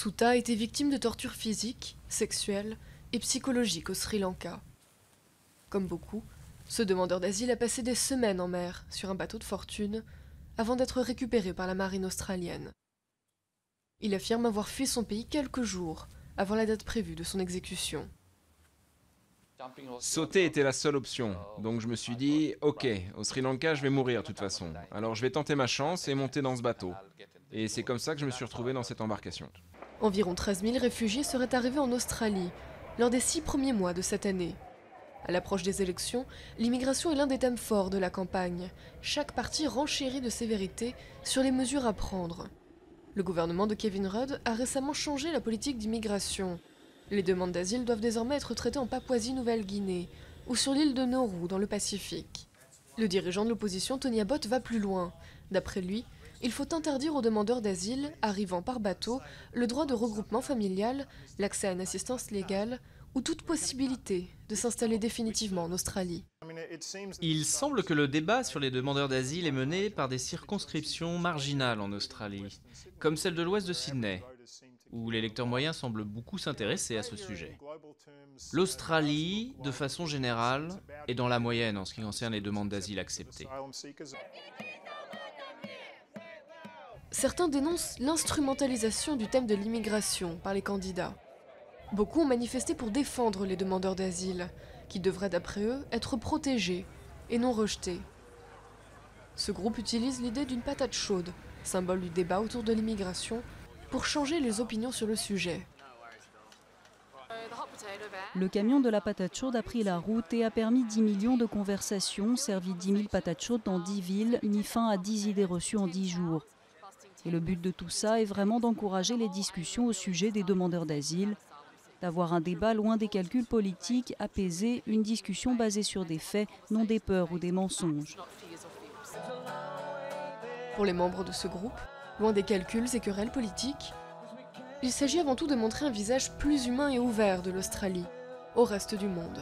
Sutta a été victime de tortures physiques, sexuelles et psychologiques au Sri Lanka. Comme beaucoup, ce demandeur d'asile a passé des semaines en mer, sur un bateau de fortune, avant d'être récupéré par la marine australienne. Il affirme avoir fui son pays quelques jours avant la date prévue de son exécution. Sauter était la seule option, donc je me suis dit, ok, au Sri Lanka je vais mourir de toute façon, alors je vais tenter ma chance et monter dans ce bateau. Et c'est comme ça que je me suis retrouvé dans cette embarcation. Environ 13 000 réfugiés seraient arrivés en Australie lors des 6 premiers mois de cette année. À l'approche des élections, l'immigration est l'un des thèmes forts de la campagne. Chaque parti renchérit de sévérité sur les mesures à prendre. Le gouvernement de Kevin Rudd a récemment changé la politique d'immigration. Les demandes d'asile doivent désormais être traitées en Papouasie-Nouvelle-Guinée ou sur l'île de Nauru dans le Pacifique. Le dirigeant de l'opposition, Tony Abbott, va plus loin. D'après lui, il faut interdire aux demandeurs d'asile arrivant par bateau le droit de regroupement familial, l'accès à une assistance légale ou toute possibilité de s'installer définitivement en Australie. Il semble que le débat sur les demandeurs d'asile est mené par des circonscriptions marginales en Australie, comme celle de l'ouest de Sydney, où l'électeur moyen semble beaucoup s'intéresser à ce sujet. L'Australie, de façon générale, est dans la moyenne en ce qui concerne les demandes d'asile acceptées. Certains dénoncent l'instrumentalisation du thème de l'immigration par les candidats. Beaucoup ont manifesté pour défendre les demandeurs d'asile, qui devraient d'après eux être protégés et non rejetés. Ce groupe utilise l'idée d'une patate chaude, symbole du débat autour de l'immigration, pour changer les opinions sur le sujet. Le camion de la patate chaude a pris la route et a permis 10 millions de conversations, servi 10 000 patates chaudes dans 10 villes, mis fin à 10 idées reçues en 10 jours. Et le but de tout ça est vraiment d'encourager les discussions au sujet des demandeurs d'asile, d'avoir un débat loin des calculs politiques, apaisé, une discussion basée sur des faits, non des peurs ou des mensonges. Pour les membres de ce groupe, loin des calculs et querelles politiques, il s'agit avant tout de montrer un visage plus humain et ouvert de l'Australie au reste du monde.